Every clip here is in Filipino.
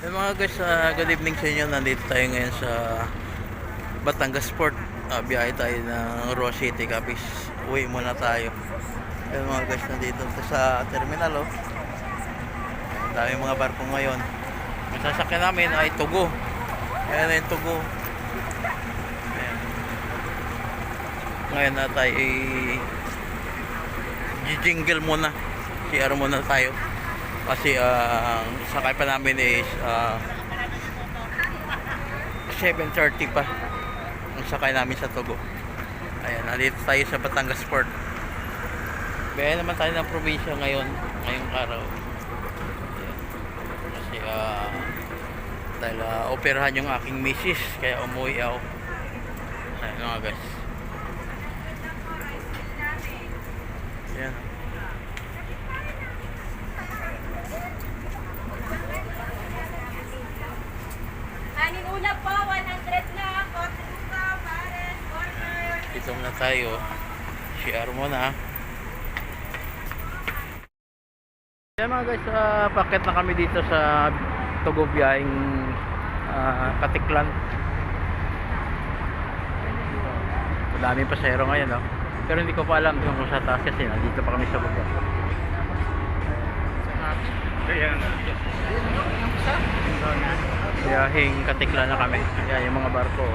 Mga guys, good evening sa inyo. Nandito tayo ngayon sa Batangas Port. Biyahe tayo ng Roa City, Capiz. Uwi muna tayo. Ayun mga guys, nandito sa terminal. Oh. Ang dami mga barko ngayon. Ang sasakyan namin ay Tugo. Ayan na yung Tugo. Ayan. Ngayon na tayo jingle muna. CR muna tayo. Kasi ang sakay pa namin is 7:30 pa ang sakay namin sa Tugo. Ayan, nandito tayo sa Batangas Port. Biyahe naman tayo ng probinsya ngayong araw. Ayan. Kasi dahil operahan yung aking misis, kaya umuwi ako. Ayan mga guys. Ayan. Kanin ulap po, 100 lang. Kortuka, pares, corner. Dito na tayo. CR muna. Yan mga guys, packet na kami dito sa Tugo biyaheng Katiklan. Madaming pasahero ngayon, no? Pero hindi ko pa alam kung sa taas kasi nandito pa kami sa baba. Biyaheng Katiklan na kami. Ayan yung mga barko.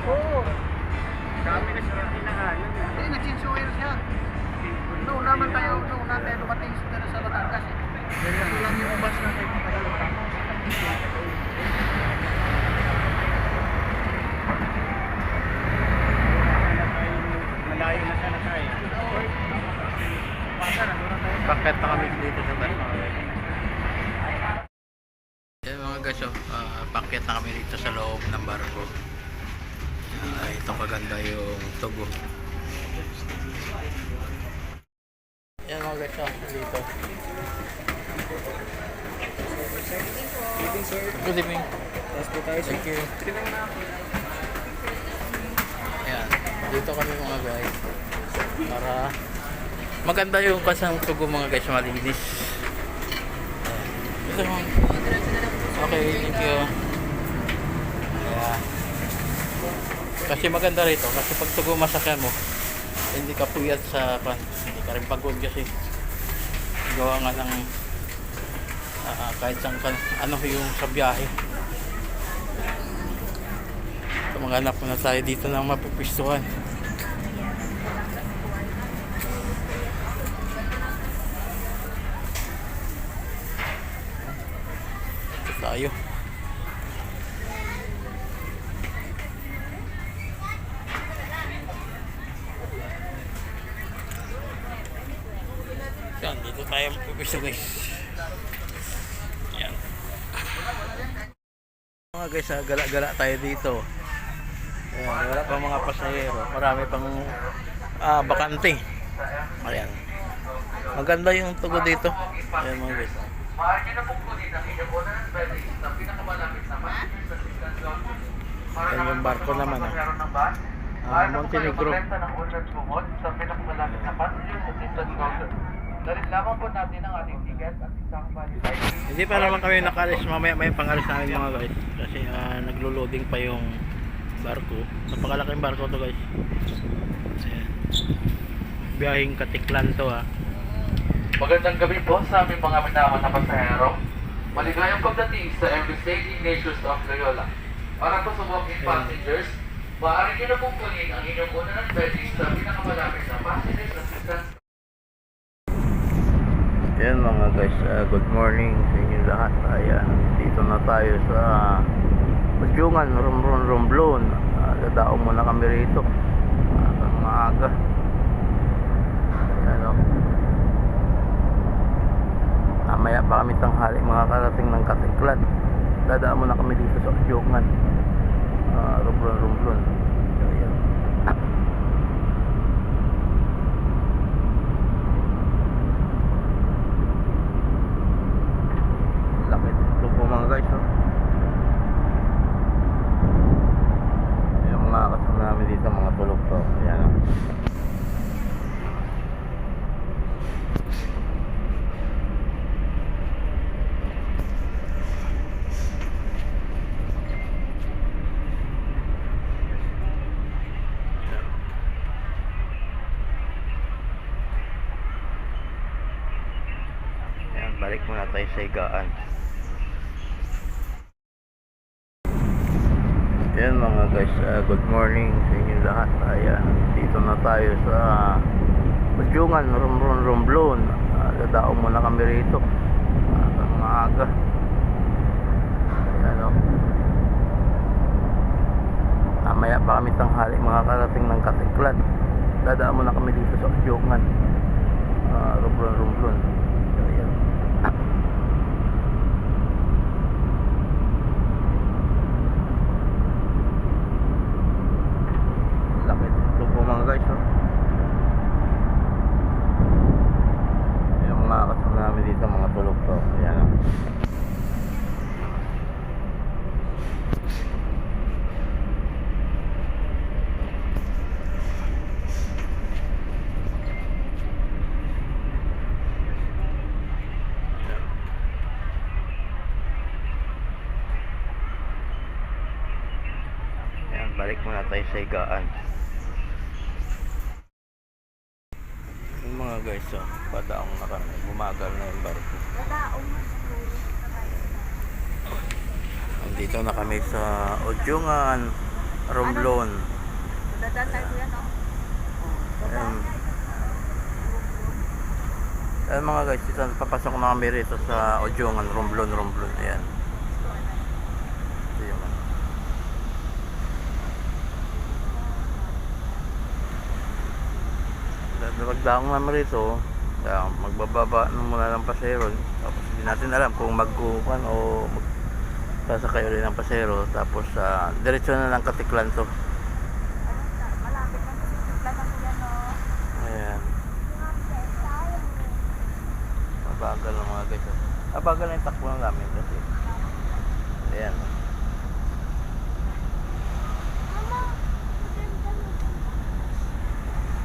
Oo. Kami na siya pinangalan. Hindi, nagsinsuwer siya. Noon naman tayo dumating sa Batangas. Ito lang yung bus na tayo pagkakalaman. Malayo na siya na tayo. Packet na kami dito sa bus. Yan mga guys, packet na kami dito sa loob ng barko. Ito maganda yung Tugo. Yan mga guys, dito. Good evening. Thank you. Ayan, dito kami mga guys. Para maganda yung kasang Tugo mga guys, malinis. Ito mga. Okay, thank you. Ayan. Kasi maganda rito, kasi pag Tugo masakyan mo, hindi ka puyat sa hindi ka rin pagod kasi gawa nga ng kahit saan ano yung sa biyahe. So, maghanap muna tayo dito ng mapupistuhan. Ito tayo. Yan, dito tayo mapupisto guys. Yan. Mga guys, gala-gala tayo dito. Ayan, wala pang mga pasahero. Marami pang bakante. Ayan. Maganda yung Tugo dito. Ayan mga guys. Ayan yung barko naman. Montenegro. Dalit lamang po natin ang ating ticket at isang valid ID. Hindi pa naman kami nakalis. Mamaya may pangalis namin mga guys. Kasi naglo-loading pa yung barko. Napakalaking barko to guys. Ayan. Biyaheng Katiklan to ha. Magandang gabi po sa aming mga minamahal na pasahero. Maligayang pagdating sa Embassy Ignatius of Loyola. Para po sa walk-in passengers, maaari nyo na pong kunin ang inyong unang bedding sa pinakamalapit na passengers assistance. Ayan mga guys, good morning sa inyo lahat. Ayan, dito na tayo sa Masyungan, Romblon. Dadao muna kami rito sa mga aga. Ayan o. Mamaya pa kami tanghali mga karating ng Katiklan. Dadao muna kami dito sa Masyungan, Romblon. Ayan. Laki dito po mga guys, no? Yung mga kasama namin dito, mga tulog to. Ayan, no? tayo sa higaan. Ayan mga guys, good morning sa inyo lahat. Ayan, dito na tayo sa Udyungan, Romblon. Dadao muna kami rito ng maaga. Ayan o. Mamaya pa kami tanghali mga karating ng Katiklan. Dadaan muna kami dito sa Udyungan, Romblon. Ayan. Laki dito po mga guys, oh. Yung mga kasama namin dito, mga tulog to. Ayan, oh. Ayan, balik muna tayo sa higaan. Yung mga guys, oh, padaong na kami. Bumagal na yung barko. Nandito na kami sa Udyungan, Romblon. Ayan. Ayan mga guys, dito papasok na kami rito sa Udyungan, Romblon. Ayan. Ito yung ano. Pagdaong naman rito, magbababa muna ng pasero. Tapos hindi natin alam kung magkukuhan o sasakay ulit ng pasero. Tapos diretso na lang Katiklan to. Ayan. Mabagal ng mga guys. Mabagal na yung takbo ng namin kasi. Ayan.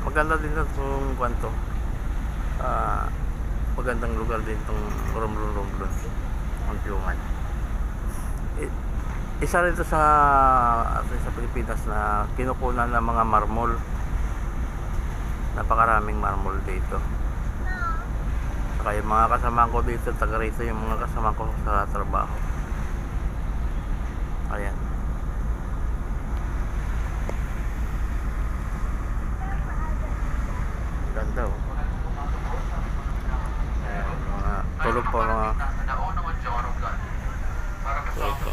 Maganda din itong kwanto. Magandang lugar din itong Romblon. Ang Udyungan. Isa rin ito sa Pilipinas na kinukunan ng mga marmol. Napakaraming marmol dito. Saka yung mga kasama ko dito, taga rito yung mga kasama ko sa trabaho. Ayan. Ganda, oh. Ayan, mga tulog pa mga tulog pa.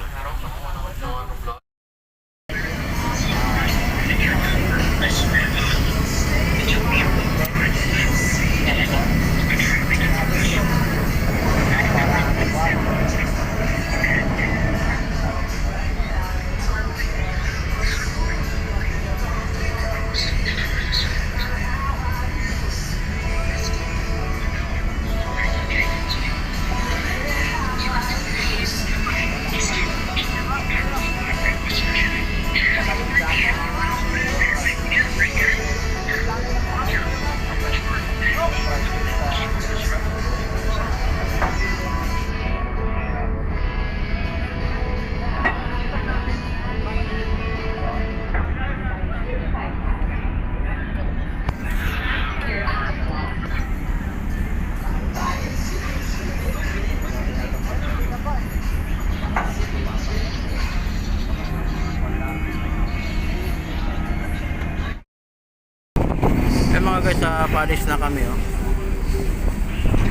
Mga guys, paalis na kami, oh.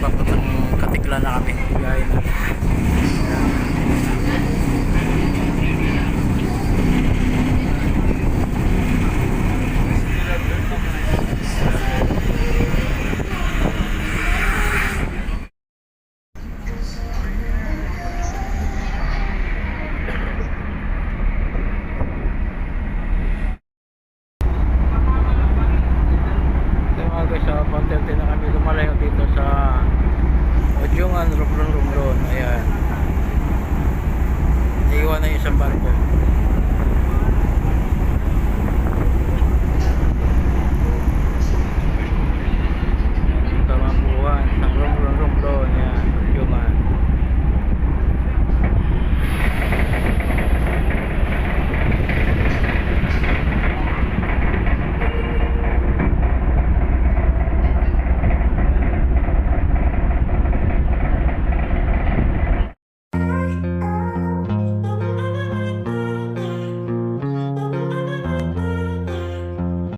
Papuntang Katiklan na kami.